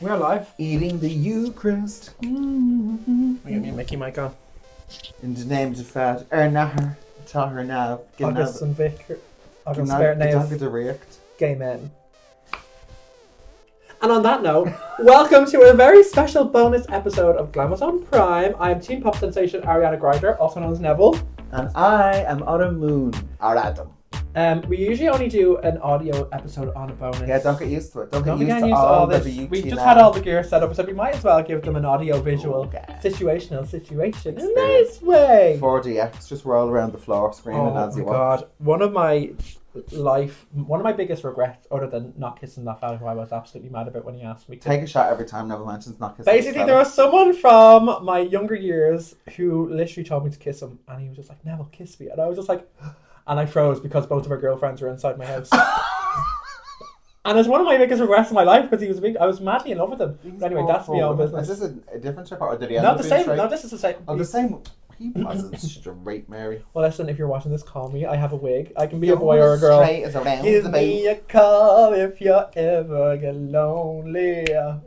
We're live. Eating the Eucharist. We get me a Mickey mic on. In the name of the Father, Nahar, Tahar now. August and Vic. August Gna Spirit Dagger Nails. the React. Gay men. And on that note, welcome to a very special bonus episode of Glamazon Prime. I am teen pop sensation Ariana Grindr, also known as Neville. And I am Autumn Moon, or Adam. We usually only do an audio episode on a bonus. Yeah, don't get used to it. Don't Don't get get used to used to all this. the We've just now. had all the gear set up, so we might as well give them an audio visual situational situation in a nice way. 4D extras roll around the floor screaming as you Oh my watch. god. One of my biggest regrets, other than not kissing that fella who I was absolutely mad about when he asked me to. Take a shot every time Neville mentions not kissing. Basically, there was someone from my younger years who literally told me to kiss him, and he was just like, Neville, kiss me. And I was just like, and I froze because both of our girlfriends were inside my house. And it's one of my biggest regrets in my life because I was madly in love with him. But anyway, that's my own business. Is this a different trip or did he end No, up the being same. straight? No, this is the same. Oh, the same. He wasn't straight, Mary. Well, listen, if you're watching this, call me. I have a wig. I can be a boy or a girl. Straight as around Give the me boat. a call if you ever get lonely. I'll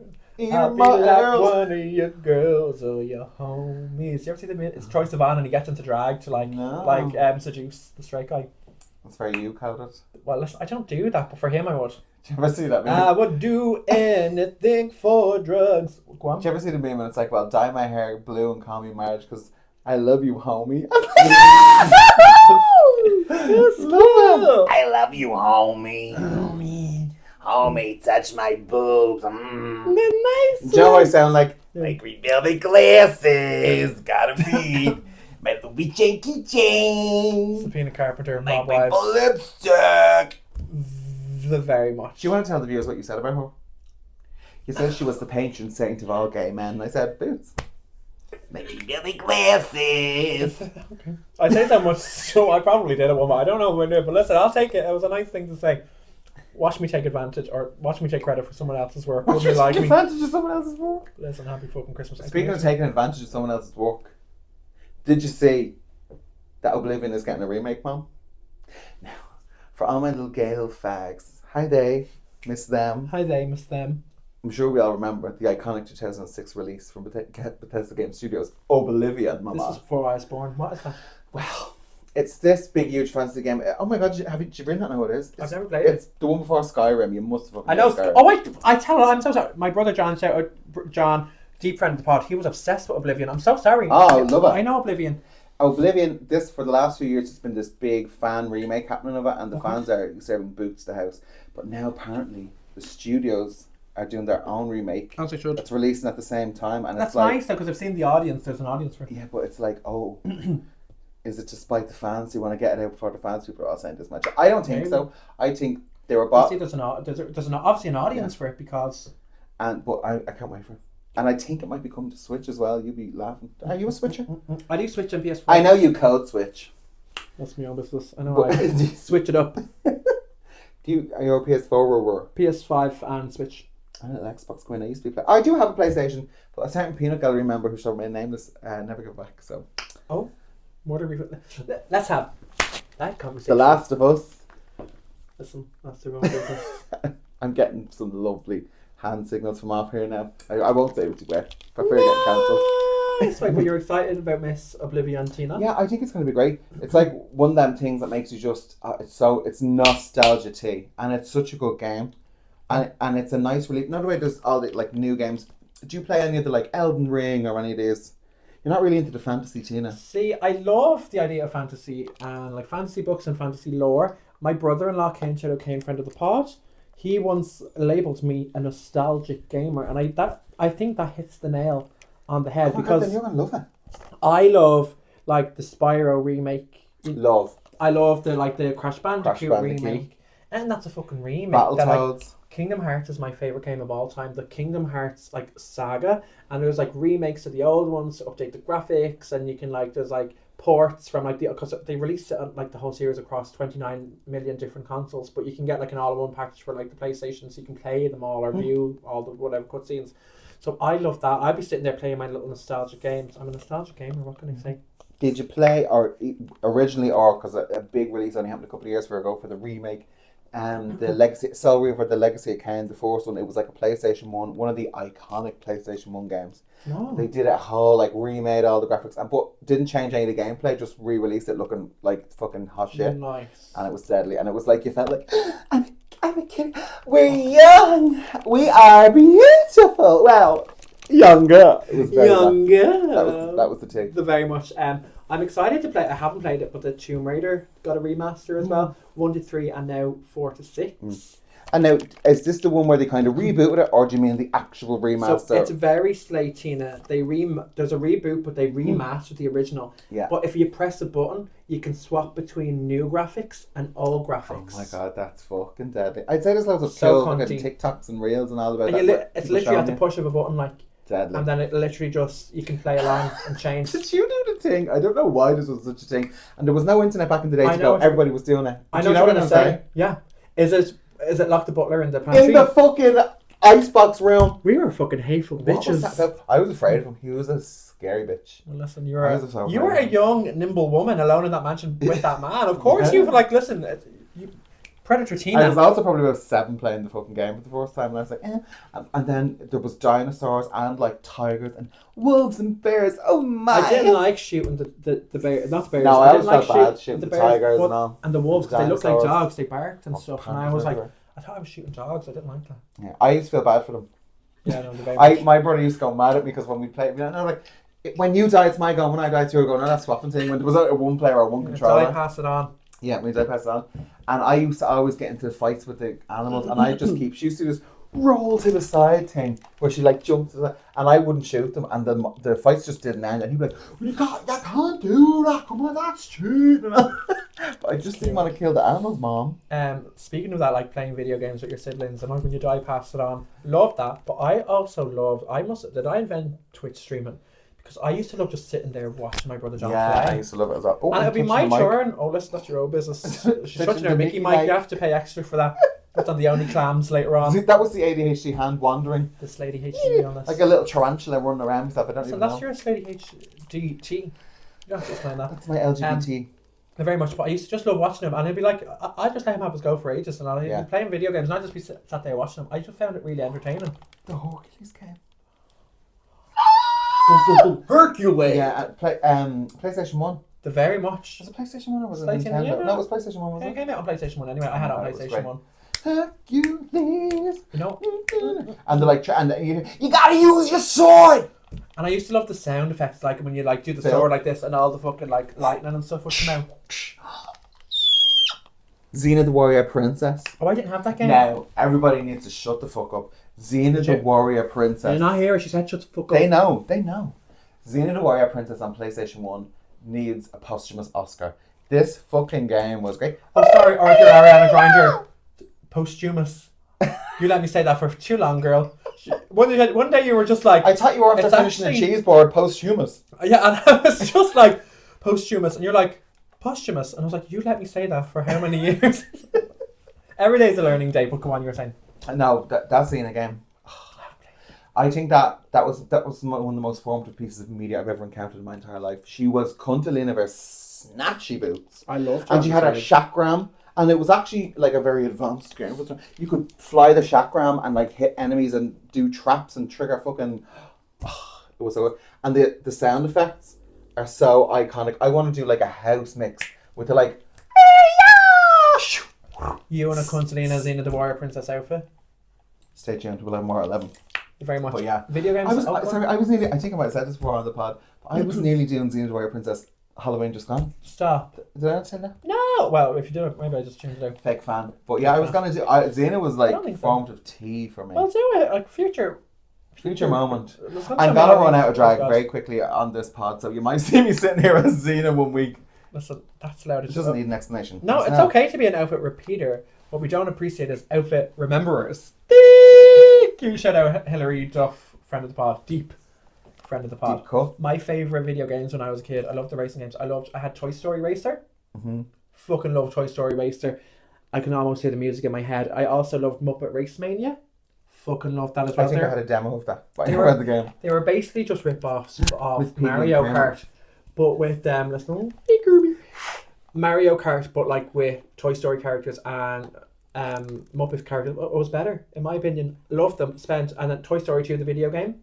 be like one of your girls or your homies. You ever see the minute? It's Troye Sivan and he gets into drag to seduce the straight guy. That's very you coded. Well, listen, I don't do that, but for him I would. Did you ever see that meme? I would do anything for drugs. Go on. Did you ever see the meme and it's like, well, dye my hair blue and call me Marge because I love you, homie. Yes, Love I love you, homie. Homie, touch my boobs. Nice. Joe, I sound like, My green velvet glasses. Gotta be. My Louis Janky chain. Sabina Carpenter, My Bob rainbow Wives. lipstick. Very much. do you want to tell the viewers what you said about her? You said she was the patron saint of all gay men. And I said, boots. My green velvet glasses. Okay. I say that much, so I probably did it one more. I don't know when I did, but listen, I'll take it. It was a nice thing to say. Watch me take advantage, or watch me take credit for someone else's work. What's Would you like me? advantage of someone else's work? Listen, happy fucking Christmas. Speaking of taking advantage of someone else's work, did you see that Oblivion is getting a remake, Mom? Now, for all my little gay little fags, hi they, miss them. Hi they, miss them. I'm sure we all remember the iconic 2006 release from Bethesda Game Studios, Oblivion, Mama. This is before I was born. What is that? Well, it's this big, huge fantasy game. Oh my god, did you really not know what it is? I've never played it. It's the one before Skyrim. You must have fucking I know. played Skyrim. Oh wait, I tell her. I'm so sorry. My brother John, shout out John, deep friend of the pod. He was obsessed with Oblivion. I'm so sorry. Oh, love it. I know Oblivion. Oblivion, this for the last few years, it's been this big fan remake happening of it, and the fans are serving boots to house. But now apparently the studios are doing their own remake. As they should. It's releasing at the same time, and That's it's like, nice though, because I've seen the audience. There's an audience for it. yeah, but it's like, oh, is it to spite the fans? Do you want to get it out before the fans? People are all saying this much. I don't think Maybe. so. I think they were You bought, see, there's obviously an audience for it because but I can't wait for it. And I think it might be coming to Switch as well. You'd be laughing. Are you a Switcher? I do Switch on PS4. I know you code Switch. That's my own business. I know. But- I switch it up. Are you a PS4 rower? PS5 and Switch. I'm an Xbox Queen. I used to be. I do have a PlayStation, but a certain peanut gallery member who shall remain nameless never go back. So Oh, what are we? Let's have that conversation. The Last of Us. Listen, that's the wrong business. I'm getting some lovely hand signals from off here now. I won't say what you wear. Prefer getting cancelled. Nice. Wait, but you're excited about Miss Oblivion, Tina? Yeah, I think it's going to be great. It's like one of them things that makes you just. It's nostalgia tea, and it's such a good game, and it's a nice relief. Not the way there's all the like new games. Do you play any of the like Elden Ring or any of these? You're not really into the fantasy, Tina. See, I love the idea of fantasy and like fantasy books and fantasy lore. My brother-in-law, Ken Shadow Kane, friend of the pod, he once labelled me a nostalgic gamer, and I think that hits the nail on the head Oh my God, because then you're gonna love it. I love like the Spyro remake. Love I love the Crash Bandicoot Bandicoot. remake, and that's a fucking remake. Battletoads. Kingdom Hearts is my favorite game of all time. The Kingdom Hearts like saga, and there's like remakes of the old ones to update the graphics, and you can like there's like ports from like because they released it like the whole series across 29 million different consoles, but you can get like an all-in-one package for like the PlayStation, so you can play them all or view all the whatever cutscenes. So I love that. I'd be sitting there playing my little nostalgic games. I'm a nostalgic gamer. What can I say? Did you play or originally, or because a big release only happened a couple of years ago for the remake? the Legacy Soul Reaver, the Legacy of Kain, the first one. It was like a PlayStation 1, one of the iconic PlayStation 1 games. No. They did a whole like remade all the graphics, but didn't change any of the gameplay. Just re-released it looking like fucking hot shit, Nice. and it was deadly. And it was like you felt like I'm a kid. We're young. We are beautiful. Well, younger. It was very Younger. that was the thing. The very much. I'm excited to play. I haven't played it, but the Tomb Raider got a remaster as well. 1 to 3 and now 4 to 6. And now, is this the one where they kind of rebooted it, or do you mean the actual remaster? So it's very Slatina. There's a reboot, but they remastered the original. Yeah. But if you press a button, you can swap between new graphics and old graphics. Oh my god, that's fucking deadly. I'd say there's loads of So cool fucking cunty. TikToks and reels and all about And that. it's literally at the push of a button, like, Deadly. and then it literally just you can play along and change. Did you do the thing? I don't know why this was such a thing. And there was no internet back in the day I to know go. Everybody was doing it. I Do know you what what you're I'm gonna say. saying? Yeah. Is it Lock the Butler in the pantry? In the fucking icebox room. We were fucking hateful What was bitches. that? I was afraid of him. He was a scary bitch. Well, listen, I was so you were a afraid. young, nimble woman alone in that mansion with that man. Of course, you were like, listen, Predator Tina. I was also probably about 7 playing the fucking game for the first time, and I was like, eh. And then there was dinosaurs and like tigers and wolves and bears. Oh my! I didn't like shooting the bear, not the bears. No, I didn't always felt bad shooting the bears, tigers but- and all. and the wolves, because they looked like Dinosaurs. dogs. They barked and Oh, stuff, and I was like, everywhere. I thought I was shooting dogs. I didn't like that. Yeah, I used to feel bad for them. Yeah, no, the bears. My brother used to go mad at me because when we played, like, when you die, it's my gun. When I die, it's your gun. And that swapping thing. When there was a one player or one So I controller. pass it on. Yeah, when you die, pass it on. And I used to always get into fights with the animals, and I just keep. She used to do this roll to the side thing where she like jumped to the, and I wouldn't shoot them, and the fights just didn't end. And he'd be like, "You can't do that. Come on, that's cheating." But I just didn't want to kill the animals, Mom. Speaking of that, like playing video games with your siblings, and when you die, pass it on. Love that, but I also love. Did I invent Twitch streaming? Because I used to love just sitting there watching my brother John Yeah, play. I used to love it as well. Oh, And it'd be I'm my touching the mic. turn. Oh, listen, that's your own business. She's Touching touching the her Mickey Mickey mic. mic. You have to pay extra for that. That's on the only clams later on. See, that was the ADHD hand wandering. This lady HD on this. Like a little tarantula running around and stuff. I don't So even that's know. your lady HDT. You don't have to explain that. That's my LGBT. Very much, but I used to just love watching him, and it'd be like I'd just let him have his go for ages, and I'd Yeah. be playing video games, and I'd just be sat there watching him. I just found it really entertaining. The Hercules game. Hercules. Yeah, PlayStation 1. The very much. Was it PlayStation 1 or was it PlayStation, Nintendo? yeah, No, it was PlayStation 1, was It it? came out on PlayStation 1 anyway. I had it on Oh, it was PlayStation great. 1. Hercules. You know, And they're like, and you gotta use your sword! and I used to love the sound effects, like when you like do the Phil? sword like this, and all the fucking like lightning and stuff would come out. Xena the Warrior Princess. Oh, I didn't have that game. Now, everybody needs to shut the fuck up. Xena the Legit. Warrior Princess. Did not hear her. She said, "Shut the fuck up." They know. Xena the Warrior Princess on PlayStation 1 needs a posthumous Oscar. This fucking game was great. Oh, sorry, Arthur Ariana Grindr. Posthumous. You let me say that for too long, girl. One day you were just like, I thought you were after It's finishing a actually- cheese board posthumous. yeah, and I was just like, posthumous, and you're like, posthumous, and I was like, you let me say that for how many years? Every day's a learning day, but come on, you were saying. No, that's Xena game. I think that was one of the most formative pieces of media I've ever encountered in my entire life. She was Cuntalina of her snatchy boots. I loved And she had her chakram, and it was actually like a very advanced game. You could fly the chakram and like hit enemies and do traps and trigger fucking. It was so good. And the sound effects are so iconic. I want to do like a house mix with the like. You and a Cuntalina Xena the Warrior Princess outfit. Stay tuned to 11 more 11. Very much. But yeah. Video games. I was nearly. I think I might have said this before on the pod. But I was nearly doing Xena the Warrior Princess Halloween just gone. Stop. Did I not say that? No. Well, if you do it, maybe I just changed it out. Fake fan. But yeah, I was gonna do. Xena was don't like think so. formative tea for me. Well, do it. Like future moment. There's gonna I'm be gonna so run many out of drag podcasts. very quickly on this pod, so you might see me sitting here as Xena 1 week. Listen, that's loud. It doesn't need an explanation. No, it's No. okay to be an outfit repeater. What we don't appreciate is outfit rememberers. You shout out Hilary Duff, friend of the pod. Deep friend of the pod. Deep cut. My favourite video games when I was a kid, I loved the racing games. I had Toy Story Racer. Mm-hmm. Fucking love Toy Story Racer. I can almost hear the music in my head. I also loved Muppet Race Mania. Fucking loved that as well. I think I had a demo of that, but I They never were- had the game. They were basically just rip-offs of With Piggy Mario and Kart. But with them, listen, hey Kirby. Mario Kart, but like with Toy Story characters and Muppet characters. It was better, in my opinion. Loved them. And then Toy Story 2, the video game.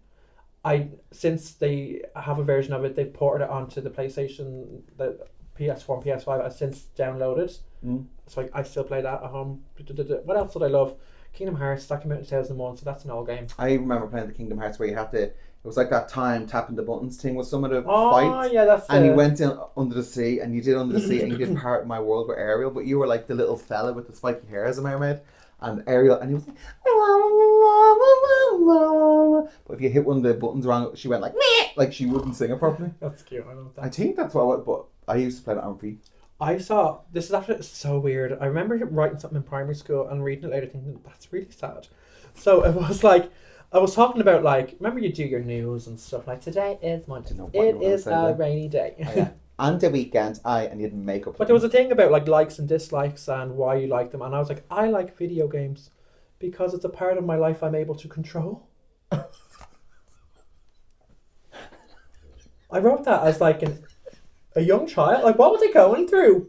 Since they have a version of it, they've ported it onto the PlayStation, the PS4 and PS5. I've since downloaded, so I still play that at home. What else did I love? Kingdom Hearts, that came out in 2001, so that's an old game. I remember playing the Kingdom Hearts where you had to. It was like that time tapping the buttons thing with some of the Oh fights. yeah, that's. And you went in under the sea, and you did Under the Sea, and you did Part of My World with Ariel, but you were like the little fella with the spiky hair as a mermaid, and Ariel, and he was like, but if you hit one of the buttons wrong, she went like she wouldn't sing it properly. That's cute. I love that. I think that's what. But I used to play that on repeat. I saw this is actually so weird. I remember writing something in primary school and reading it later, thinking that's really sad. So it was like I was talking about like remember you do your news and stuff like today is Monday. It is a rainy day. Oh, yeah. And the weekend, and you'd make up. But there was a thing about like likes and dislikes and why you like them, and I was like, I like video games because it's a part of my life I'm able to control. I wrote that as like a young child. Like, what was I going through?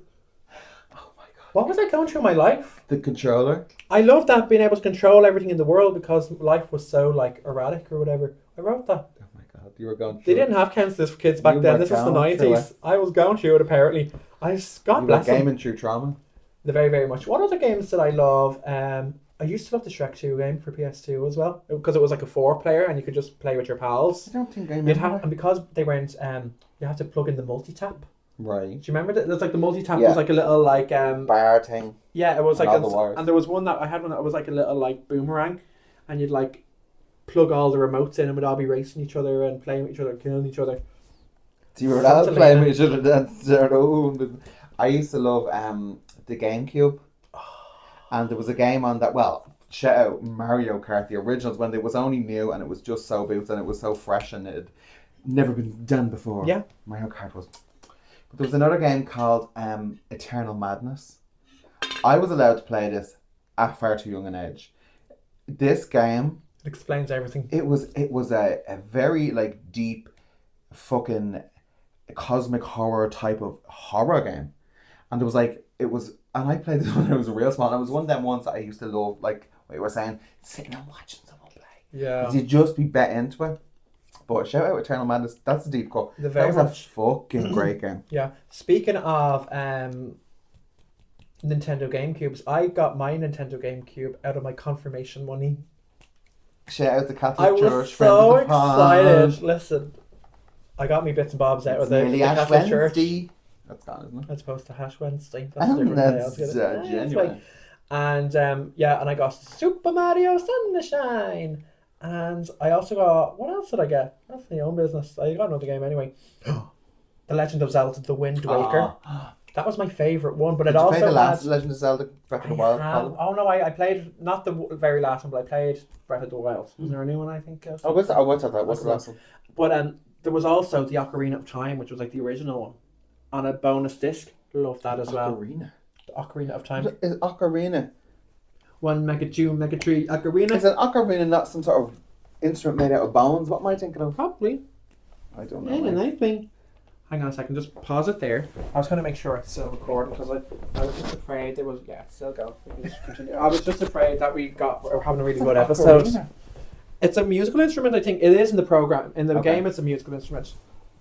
Oh my god! What was I going through in my life? The controller. I loved that being able to control everything in the world because life was so like erratic or whatever. I wrote that. Oh my god! You were going through. They didn't have counselors for kids back then. This was the 90s. I was going through it apparently. God bless them. Gaming through trauma. The very, very much. What other games did I love? I used to love the Shrek 2 game for PS2 as well because it was like a 4-player and you could just play with your pals. I don't think I remember. And because they weren't, you had to plug in the multi-tap. Right. Do you remember that? There's like the multi-tap was like a little like bar thing. Yeah, it was like and there was one that I had one that was like a little like boomerang, and you'd like plug all the remotes in and we'd all be racing each other and playing with each other, killing each other. So you were all playing with each other. I used to love the GameCube, and there was a game on that. Well, shout out Mario Kart, the originals when it was only new and it was just so boots and it was so fresh and it had never been done before. Yeah, Mario Kart was. But there was another game called Eternal Madness. I was allowed to play this at far too young an age. This game. It explains everything. It was a very like deep, fucking cosmic horror type of horror game, and it was and I played this when I was real small. And it was one of them ones that I used to love, like what you were saying, sitting and watching someone play. Yeah, you'd just be bet into it. But shout out Eternal Madness. That's a deep cut. That was a fucking great game. Yeah. Speaking of Nintendo GameCubes, I got my Nintendo GameCube out of my confirmation money. Shout out the Catholic Church. I was so excited. Listen, I got me bits and bobs out of the Catholic Church. That's gone, isn't it? As opposed to Ash Wednesday. That's genuine. And and I got Super Mario Sunshine. And I also got, what else did I get? That's my own business. I got another game anyway. The Legend of Zelda: The Wind Waker. That was my favourite one, but Did it you also play the last had, Legend of Zelda Breath of the Wild? Oh no, I played not the very last one, but I played Breath of the Wild. Was there a new one? I think. Oh, what's that? What's that? What's the last one? But there was also the Ocarina of Time, which was like the original one, on a bonus disc. Love that as well. Ocarina. The Ocarina of Time. Is Ocarina? 1 Mega 2 Mega 3 Ocarina. Is an ocarina not some sort of instrument made out of bones? What am I thinking of? Probably. I don't know. Yeah, nice thing. Hang on a second, just pause it there. I was going to make sure it's still recording because I was just afraid there was. Yeah, it's still going. We can just continue. I was just afraid that we're having a really good episode. It's a musical instrument, I think. It is in the program. In the game, it's a musical instrument.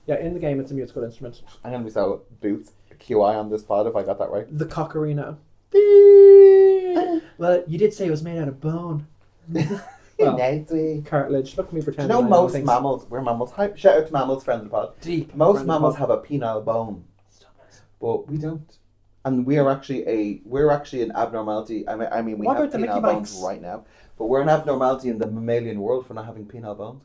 Yeah, in the game, it's a musical instrument. I'm going to be so boots QI on this pod if I got that right. The cocarina. Well, you did say it was made out of bone. Well, cartilage. Look at me pretending. You know, most mammals, we're mammals. Shout out to mammals, friend of the pod. Deep. Most mammals have a penile bone, but we don't. And we're actually an abnormality. I mean, we have penile bones right now, but we're an abnormality in the mammalian world for not having penile bones.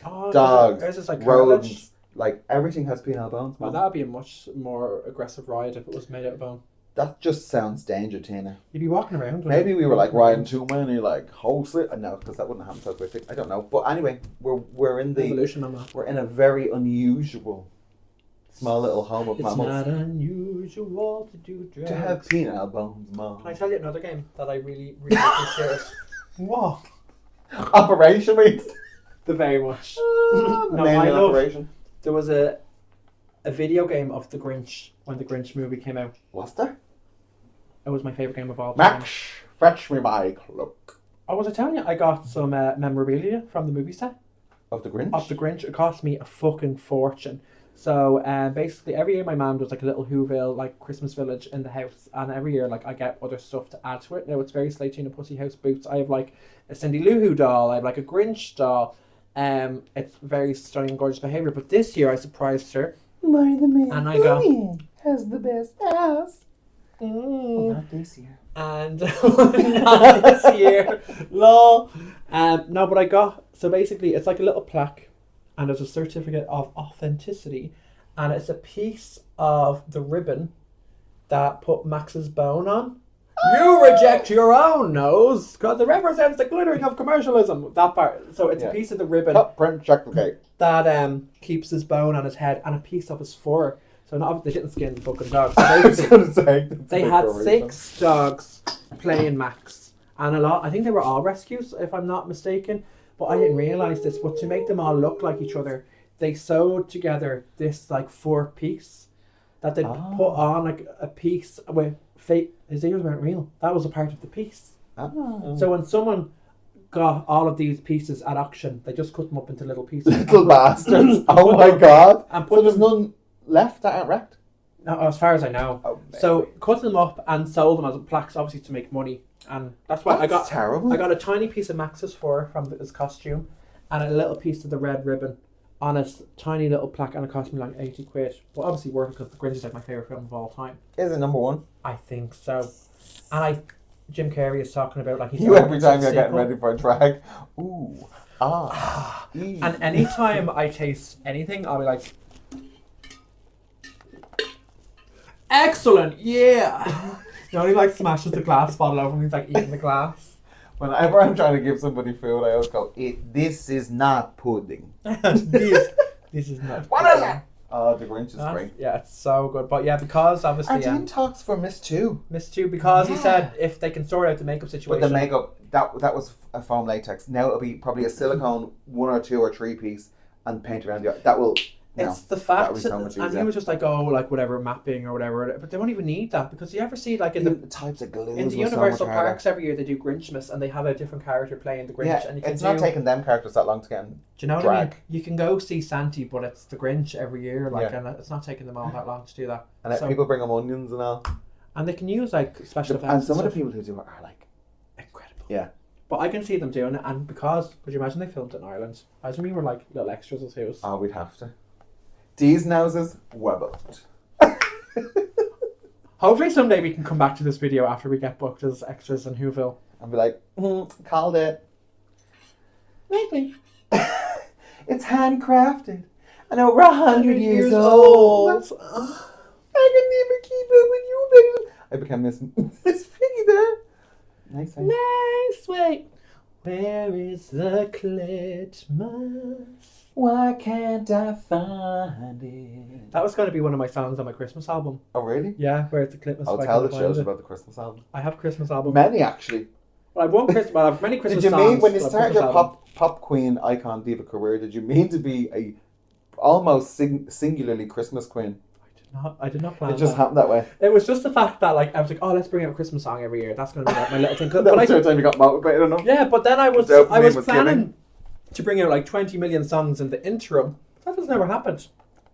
Oh, dogs, like rodents, like everything has penile bones. Well, that would be a much more aggressive ride if it was made out of bone. That just sounds danger, Tina. You'd be walking around. Maybe we were like riding too many, like horse it. No, because that wouldn't happen so quickly. I don't know. But anyway, we're in the evolution on that. We're in a very unusual small little home of mammals. It's not unusual to do drugs. To have penile bones, Mom. Can I tell you another game that I really, really appreciate? What? Operation Week. The very much. No, I love. Operation. There was a video game of The Grinch when The Grinch movie came out. Was there? It was my favourite game of all time. Fetch me my cloak. I was telling you, I got some memorabilia from the movie set Of the Grinch? of the Grinch. It cost me a fucking fortune. So basically, every year my mum does like a little Whoville, like Christmas village in the house, and every year like I get other stuff to add to it. Now it's very Slay Tina Pussy House boots. I have like a Cindy Lou Who doll. I have like a Grinch doll. It's very stunning, gorgeous behavior. But this year I surprised her, By the man and I got has the best ass. mm, Not this year. and not this year, lol. No, but I got so basically it's like a little plaque. And there's a certificate of authenticity, and it's a piece of the ribbon that put Max's bone on. You reject your own nose because it represents the glittering of commercialism. That part. So it's a piece of the ribbon Top print chocolate. that keeps his bone on his head and a piece of his fur. So not they didn't skin the fucking dogs. So I was going to say. they had 6 dogs playing Max, and a lot. I think they were all rescues, if I'm not mistaken. But I didn't realise this. But to make them all look like each other, they sewed together this like 4 piece that they put on like a piece with fake. His ears weren't real. That was a part of the piece. Oh. So when someone got all of these pieces at auction, they just cut them up into little pieces. Little bastards. Oh my god. And So there's none left that aren't wrecked? No, as far as I know. Oh, So cut them up and sold them as plaques, obviously to make money. And that's why That's terrible. I got a tiny piece of Max's fur from his costume and a little piece of the red ribbon on a tiny little plaque, and it cost me like 80 quid. But obviously worth it because The Grinch is like my favourite film of all time. Is it number 1? I think so. And Jim Carrey is talking about like... You every time you're getting ready for a drag. Ooh. Ah. And anytime I taste anything, I'll be like... Excellent, yeah! You know, he like smashes the glass bottle over and he's like eating the glass. Whenever I'm trying to give somebody food, I always go, this is not pudding. this is not... What is it? Oh, The Grinch is great. Yeah, it's so good. But yeah, because obviously... And Dean talks for Miss 2. Miss 2, because he said if they can sort out the makeup situation... But the makeup, that was a foam latex. Now it'll be probably a silicone 1 or 2 or 3 piece and paint around the... That will... It's the fact, that would be so much and easier. he was just like, oh, like whatever, mapping or whatever. But they won't even need that, because you ever see like in the types of glues in the Universal Parks every year they do Grinchmas and they have a different character playing the Grinch. Yeah, and you can it's not taking them characters that long to get in. Do you know what I mean? drag. You can go see Santa, but it's the Grinch every year, like, Yeah. and it's not taking them all that long to do that. And So- people bring them onions and all. and they can use like special effects. And some of the stuff. people who do it are like... Incredible. Yeah. But I can see them doing it, and because could you imagine they filmed it in Ireland? Imagine we were like little extras as who's. Oh, we'd have to. These noses were booked. Hopefully someday we can come back to this video after we get booked as extras in Whoville. And be like, called it. Maybe. It's handcrafted. And over 100 years old. I can never keep up with you, baby. I became Miss Piggy there. Nice. Nice way. Where is the Clitmas? Why can't I find it? That was going to be one of my songs on my Christmas album. Oh, really? Yeah, where it's the Clitmas. I'll if I tell can the find children it. about the Christmas album. I have Christmas album. Many, actually. Well, I've one Christmas. Well, I have many Christmas Did you songs. mean, when you but I've started Christmas your album. pop queen icon diva career, did you mean to be a almost singularly Christmas queen? I did not plan It just that. happened that way. It was just the fact that like I was like, oh, let's bring out a Christmas song every year. That's going to be like my little thing. That But was I, the time you got motivated enough. yeah, but then I was The dopamine was planning killing. to bring out like 20 million songs in the interim. That has never happened.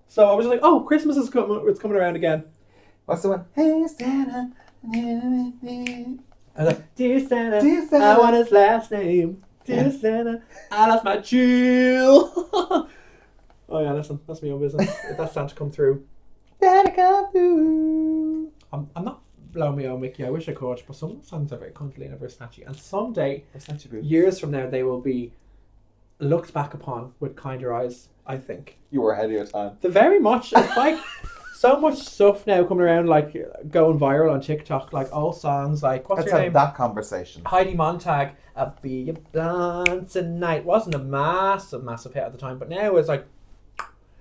So I was like, oh, Christmas is coming. It's coming around again. What's the one? Hey, Santa. I was like, dear Santa, Dear Santa. I want his last name. Dear Santa, I lost my chill. Oh yeah, listen, that's my own business. If that Santa come through, Santa come through. I'm not blowing my own Mickey. I wish I could, but some songs are very cuddly and very snatchy. And someday, That's not too bad. years from now, they will be looked back upon with kinder eyes, I think. You were ahead of your time. They're very much, it's like so much stuff now coming around, like going viral on TikTok, like old songs, like, what's Let's your have name? that conversation. Heidi Montag, I'll be your blonde tonight. Wasn't a massive hit at the time, but now it's like,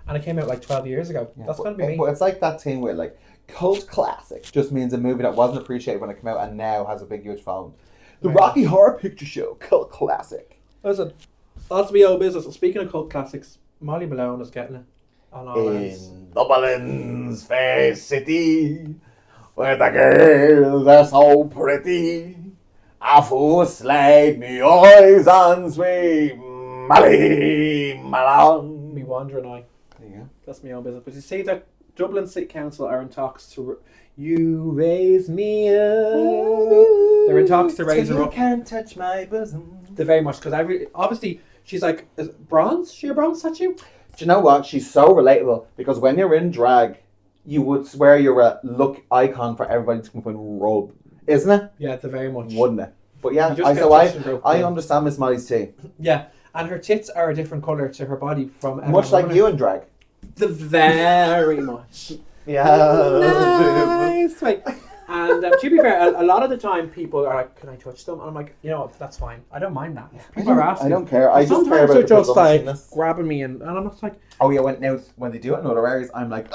and it came out like 12 years ago. Yeah, That's but, going to be me. But it's like that thing where like cult classic just means a movie that wasn't appreciated when it came out and now has a big huge following. The Right. Rocky Horror Picture Show, cult classic. Listen, that's my old business. Speaking of cult classics, Molly Malone is getting it on all ends. In Dublin's fair city, where the girls are so pretty, A first laid me eyes on sweet Molly Malone. Me wandering eye. There you go. That's my own business. But you see that Dublin City Council are in talks to you raise me up. They're in talks to raise her You up. can't touch my bosom. They're very much, because obviously she's like, is it bronze? Is she a bronze statue? Do you know what? She's so relatable because when you're in drag, you would swear you're a look icon for everybody to come up and rub, isn't it? Yeah, they're very much. Wouldn't it? But yeah, You just get touched and broke I down. understand Miss Molly's tea. Yeah, and her tits are a different colour to her body from Much like you in drag. The very much. Yeah. Nice. Right. And to be fair, a lot of the time people are like, "Can I touch them?" And I'm like, you know, that's fine. I don't mind that. People are asking. I don't care. I just care Sometimes about they're the just like presumptionness. grabbing me, and I'm just like, Oh yeah, when they do it in other areas, I'm like,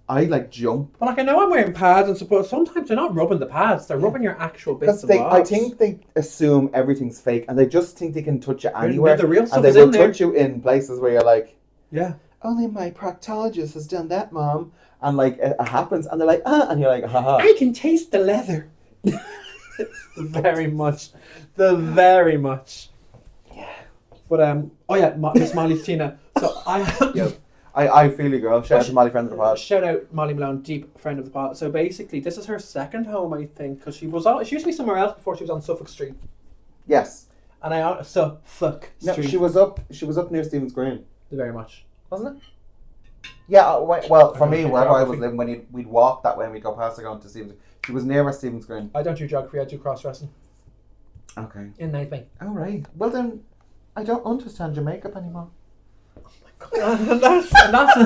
I like jump. well, like I know I'm wearing pads and suppose sometimes they're not rubbing the pads; they're rubbing your actual bits Because and I bobs. think they assume everything's fake, and they just think they can touch you anywhere. The real stuff and they is will in there. touch you in places where you're like, Yeah. only my proctologist has done that, Mom. And like it happens, and they're like, and you're like, haha. I can taste the leather. Very much. Very much. Yeah. But oh yeah, Miss Molly's Tina. So I feel you, girl. Shout out to Molly, friend of the pod. Shout out Molly Malone, deep friend of the pod. So basically, this is her second home, I think, because she used to be somewhere else before she was on Suffolk Street, Yes. and Suffolk No, Street. she was up near Stephen's Green, Very much. wasn't it? Yeah. Well, for I me, don't wherever know I was geography. living, we'd walk that way and we'd go past her going to Stephen's. She was near Stephen's Green. I don't do geography. I do cross dressing Okay. in Night Bay. All right. Well then, I don't understand your makeup anymore. and that's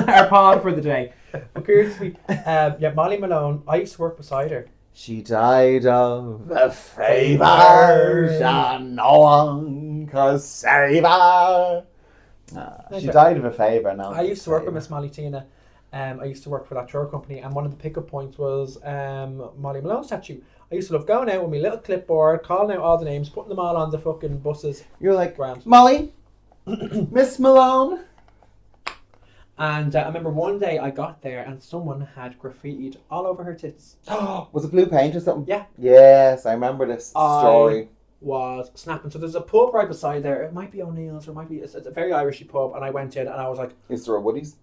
our pod for the day. But curiously, yeah, Molly Malone. I used to work beside her. She died of The favors and no one could save her. She died of a favour now. I used to work with Miss Molly Tina. I used to work for that tour company, and one of the pickup points was Molly Malone statue. I used to love going out with my little clipboard, calling out all the names, putting them all on the fucking buses. You're like, Grand. Molly, Miss Malone. And I remember one day I got there and someone had graffitied all over her tits. Was it blue paint or something? Yeah. Yes, I remember this story. Was snapping. So there's a pub right beside there. It might be O'Neill's or it might be it's a very Irishy pub. And I went in and I was like, Is there a Woodies?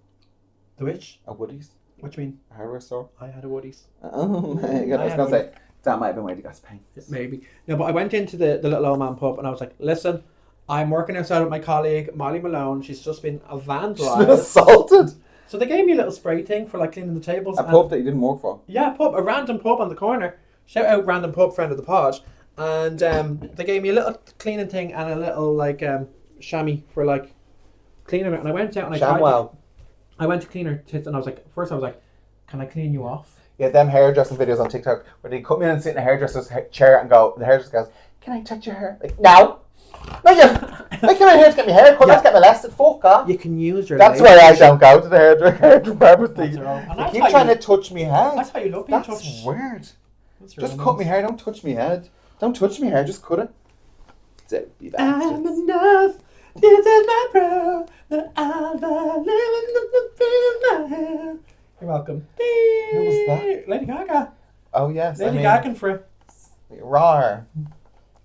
the which? A Woodies? What do you mean? A hardware store? I had a Woody's. Oh my god, I was had going to say, that might have been where you got paint. Maybe. No, but I went into the little old man pub and I was like, listen, I'm working outside with my colleague, Molly Malone. She's just been She's vandalised. been assaulted. So they gave me a little spray thing for like cleaning the tables. A pub that you didn't work for. Yeah, a random pub on the corner. Shout out random pub friend of the pod. And they gave me a little cleaning thing and a little like chamois for like cleaning it. And I went out and I went to clean her tits and I was like, can I clean you off? Yeah, them hairdressing videos on TikTok where they come in and sit in a hairdresser's chair and go, the hairdresser goes, can I touch your hair? Like, no. No, you. I came in here to get my hair cut. Let's get molested. Fuck off. You can use your That's laser why I vision. don't go to the hairdresser. That's your own. And They that's keep how trying you- to touch me head. That's how you love being That's touched. weird. That's your Just own cut me nose. hair. Don't touch me head. Don't touch me hair. Just cut it. That's it. Be I'm bastards. enough. This is my pro. That I'm living the hair. You're welcome. Who was that? Lady Gaga. Oh yes. Lady Gaga for a Rawr.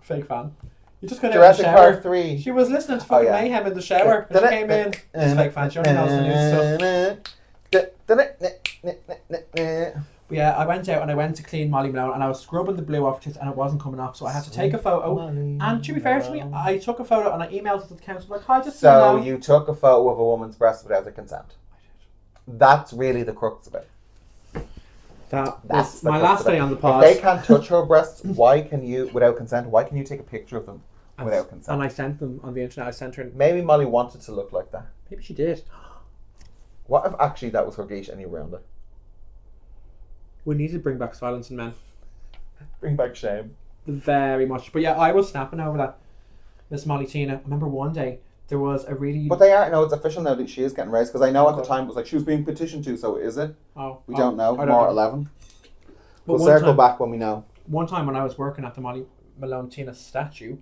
fake fan. You just got out of the Jurassic shower. Park 3. She was listening to fucking yeah. Mayhem in the shower. And she came in. She's a fake fan. She only knows the new stuff. But yeah, I went out and I went to clean Molly Malone and I was scrubbing the blue off her tits and it wasn't coming off. So I had to take a photo. And to be fair to me, I took a photo and I emailed it to the council like, hi, just so So you know. you took a photo of a woman's breast without their consent. That's really the crux of it. That That's was the my crux last of it. day on the pod. If they can't touch her breasts, why can you, without consent, why can you take a picture of them without consent? And I sent them on the internet. I sent her. Maybe Molly wanted to look like that. Maybe she did. What if actually that was her gate and you round it? We need to bring back silence in men. Bring back shame. Very much. But yeah, I was snapping over that. Miss Molly Tina. I remember one day there was a really. But they are, no, it's official now that she is getting raised, because I know at the time it was like she was being petitioned to, so is it? We don't know. I don't More know. 11. But We'll one circle time- back when we know. One time when I was working at the Molly Malone Tina statue,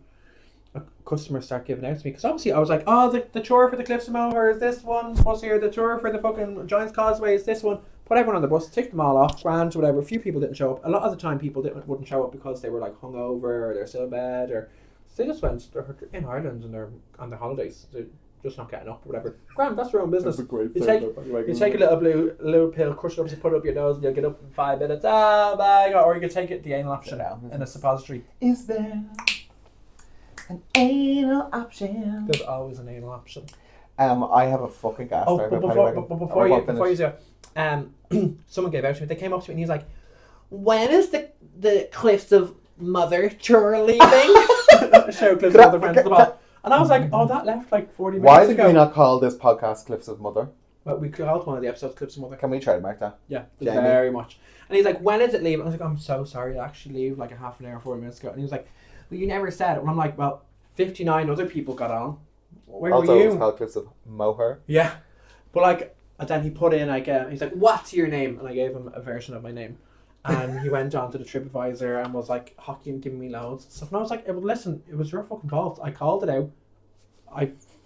a customer started giving out to me because obviously I was like, oh, the tour for the Cliffs of Moher is this one. Plus here, the tour for the fucking Giants Causeway is this one. put everyone on the bus, ticked them all off, grand, whatever. A few people didn't show up. A lot of the time, people wouldn't show up because they were like hungover or they're still in bed, or they just went. They're in Ireland and they're on their holidays. They're just not getting up or whatever. Grand, that's their own business. That's a great You thing, take a little blue pill, crush it up, put it up your nose, and you'll get up in 5 minutes. Ah, my God. Or you can take it the anal option in a suppository. Is there an anal option? There's always an anal option. I have a fucking gas. Oh, story but about before you do, someone gave out to me. They came up to me and he's like, "When is the Cliffs of Mother tour leaving?" Show Cliffs of Mother friends at the ball. And I was like, "Oh, that left like 40 minutes Why ago." did we not call this podcast Cliffs of Mother? Well, we called one of the episodes Cliffs of Mother. Can we trademark that? Yeah, Jamie. very much. And he's like, "When is it leaving?" I was like, "I'm so sorry, I actually leave like a half an hour, 40 minutes ago." And he was like, "Well, you never said." And I'm like, "Well, 59 other people got on. Where Also, were you?" it's called Cliffs of Moher. Yeah, but like, and then he put in like, he's like, "What's your name?" And I gave him a version of my name, and he went on to the TripAdvisor and was like, "Hockey and giving me loads of stuff." And I was like, "Well, listen, it was your fucking fault. I called it out.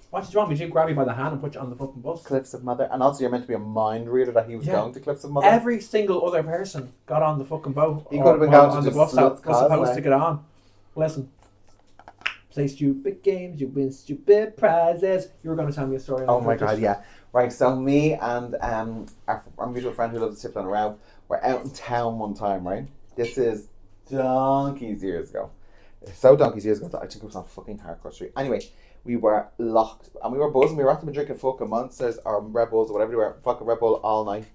What did you want me to do? Grab you by the hand and put you on the fucking bus?" Cliffs of Mother. And also, you're meant to be a mind reader that he was going to Cliffs of Mother. Every single other person got on the fucking boat. He could have been going to on the just bus that was Sluts supposed Causeway. to get on. Listen. Play stupid games, you win stupid prizes. You were going to tell me a story. Oh my God, yeah. Right, so me and our mutual friend who loves to tip on around, we're out in town one time, right? This is donkeys years ago. So donkeys years ago that I think it was on fucking Hardcore Street. Anyway, we were locked and we were buzzing. We were actually drinking fucking Monsters or Red Bulls or whatever they were, fucking Red Bull all night.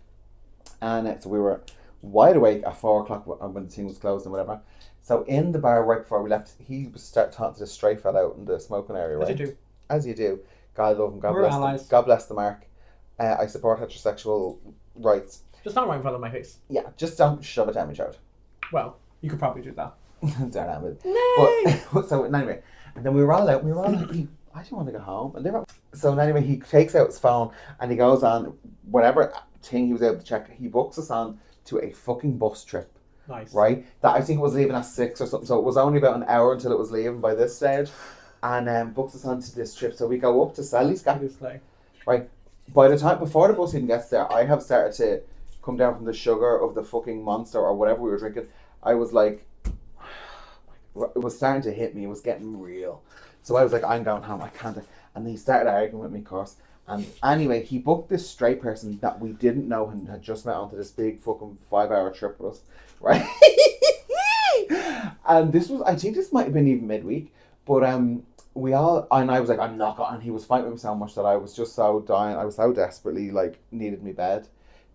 And so we were wide awake at 4 o'clock when the thing was closed and whatever. So in the bar right before we left, he was talking to this stray fella out in the smoking area, right? As you do. God love him. God bless the mark. I support heterosexual rights. Just not right in front of my face. Yeah, just don't shove it down my throat. Well, you could probably do that. Don't have it. But so anyway, and then we were all like, I didn't want to go home. And so anyway, he takes out his phone and he goes on whatever thing he was able to check. He books us on to a fucking bus trip. Nice. Right? That I think was leaving at 6 or something. So it was only about an hour until it was leaving by this stage. And books us onto this trip. So we go up to Sally's Gap. Right? By the time, before the bus even gets there, I have started to come down from the sugar of the fucking Monster or whatever we were drinking. I was like, it was starting to hit me. It was getting real. So I was like, I'm going home. I can't. And he started arguing with me, of course. And anyway, he booked this straight person that we didn't know and had just met onto this big fucking 5-hour trip with us. Right? And this was, I think this might have been even midweek. But we all, and I was like, I'm not going. And he was fighting with me so much that I was just so dying. I was so desperately, like, needed me bed.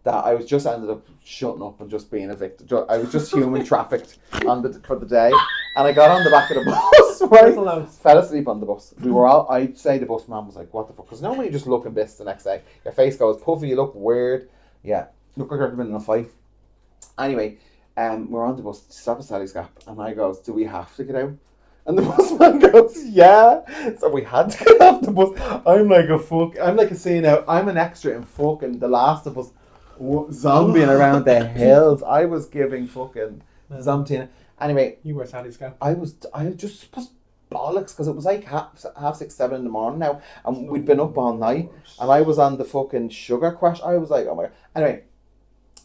That I was just ended up shutting up and just being evicted. I was just human trafficked for the day. And I got on the back of the bus, right? Fell asleep on the bus. We were all, I'd say the bus man was like, what the fuck? Because normally you just look abyss the next day. Your face goes puffy, you look weird. Yeah, look like you've been in a fight. Anyway, we're on the bus, stop at Sally's Gap. And I goes, do we have to get out? And the bus man goes, yeah. So we had to get off the bus. I'm like a scene out. I'm an extra in fucking The Last of Us. Zombieing around the hills. I was giving fucking zombie. Anyway, you were Sally's Gap. I just was bollocks because it was like half 6, 7 in the morning now, and we'd been up all night, and I was on the fucking sugar crash. I was like, oh my God. Anyway,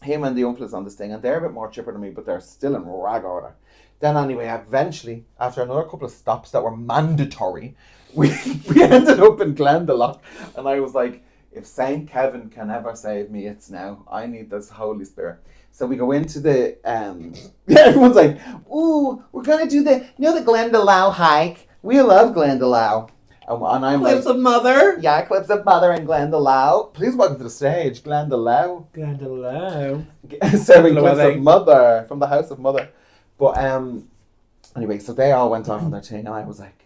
him and the uncles on this thing, and they're a bit more chipper than me, but they're still in rag order. Then anyway, eventually, after another couple of stops that were mandatory, we ended up in Glendalough, and I was like, if Saint Kevin can ever save me, it's now. I need this Holy Spirit. So we go into the, everyone's like, ooh, we're going to do the Glendalough hike. We love Glendalough. And I'm Cliffs like, of Mother. Yeah, Cliffs of Mother and Glendalough. Please welcome to the stage, Glendalough. Serving Cliffs of Mother from the House of Mother. But anyway, so they all went on their thing, and I was like,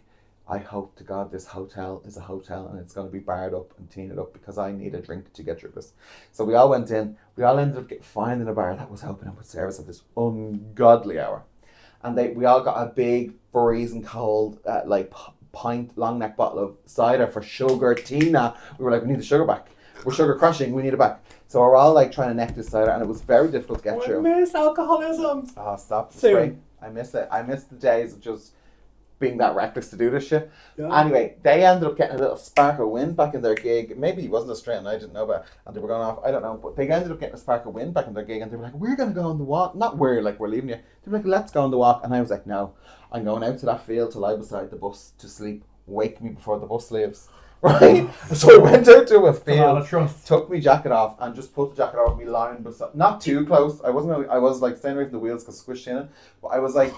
I hope to God this hotel is a hotel and it's going to be barred up and cleaned up because I need a drink to get through this. So we all went in. We all ended up finding a bar that was open and would service at this ungodly hour. And we all got a big freezing cold pint long neck bottle of cider for sugar. Tina, we were like, we need the sugar back. We're sugar crushing. We need it back. So we're all like trying to neck this cider, and it was very difficult to get through. I miss alcoholism. Oh, stop the spray. I miss it. I miss the days of just being that reckless to do this shit. Yeah. Anyway, they ended up getting a little spark of wind back in their gig. Maybe he wasn't Australian, I didn't know about it, and they were going off, I don't know, but they ended up getting a spark of wind back in their gig, and they were like, we're going to go on the walk. Not we're leaving you. They were like, let's go on the walk. And I was like, no, I'm going out to that field to lie beside the bus to sleep. Wake me before the bus leaves. Right? So I went out to a field, took my jacket off, and just put the jacket off me lying beside, not too close. I was like staying away from the wheels because squished in it, but I was like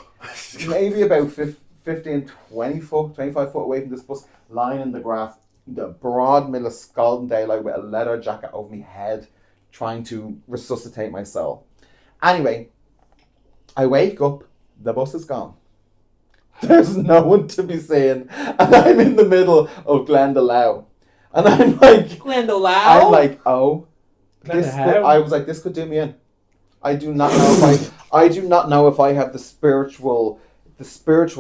maybe about 15, 20 foot, 25 foot away from this bus, lying in the grass, the broad middle of scalding daylight with a leather jacket over my head, trying to resuscitate my soul. Anyway, I wake up, the bus is gone. There's no one to be seen, and I'm in the middle of Glendalough, and I'm like, Glendalough? I'm like, oh, Glendalough? I was like, this could do me in. I do not know if I have the spiritual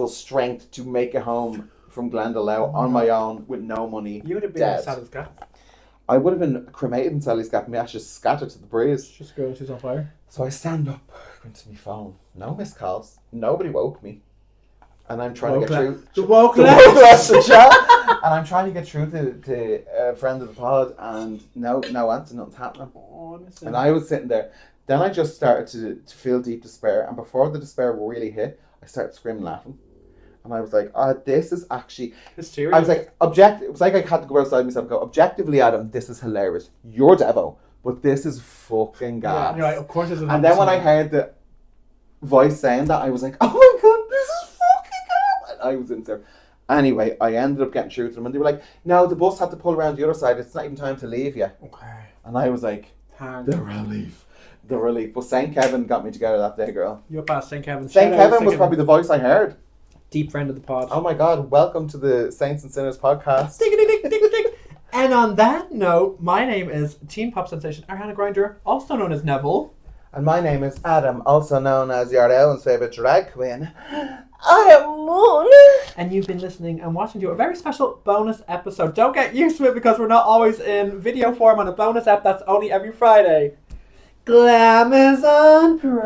strength to make it home from Glendalough on my own with no money. You would have been dead. in Sally's Gap. I would have been cremated in Sally's Gap, and my ashes scattered to the breeze. Just go, she's on fire. So I stand up, go into my phone. No missed calls. Nobody woke me. And I'm trying to get through. The woke the chat. And I'm trying to get through to a friend of the pod, and no answer, nothing's happening. Oh, and I was sitting there. Then I just started to feel deep despair, and before the despair really hit, I started screaming, laughing. And I was like, this is actually... Hysteria. I was like, it was like I had to go outside myself and go, objectively, Adam, this is hilarious. You're Devo, but this is fucking gas. Yeah, you're like, of course it's and then when I heard the voice saying that, I was like, oh my God, this is fucking gas. And I was in there. Anyway, I ended up getting through to them, and they were like, no, the bus had to pull around the other side. It's not even time to leave yet. Okay. And I was like, the relief. But St. Kevin got me together that day, girl. You're past St. Kevin. St. Kevin was probably the voice I heard. Deep friend of the pod. Oh my God, welcome to the Saints and Sinners podcast. And on that note, my name is teen pop sensation Ariana Grindr, also known as Neville. And my name is Adam, also known as your Ellen's favourite drag queen. I am Moon. And you've been listening and watching to a very special bonus episode. Don't get used to it because we're not always in video form on a bonus app that's only every Friday. Glam is on Prime.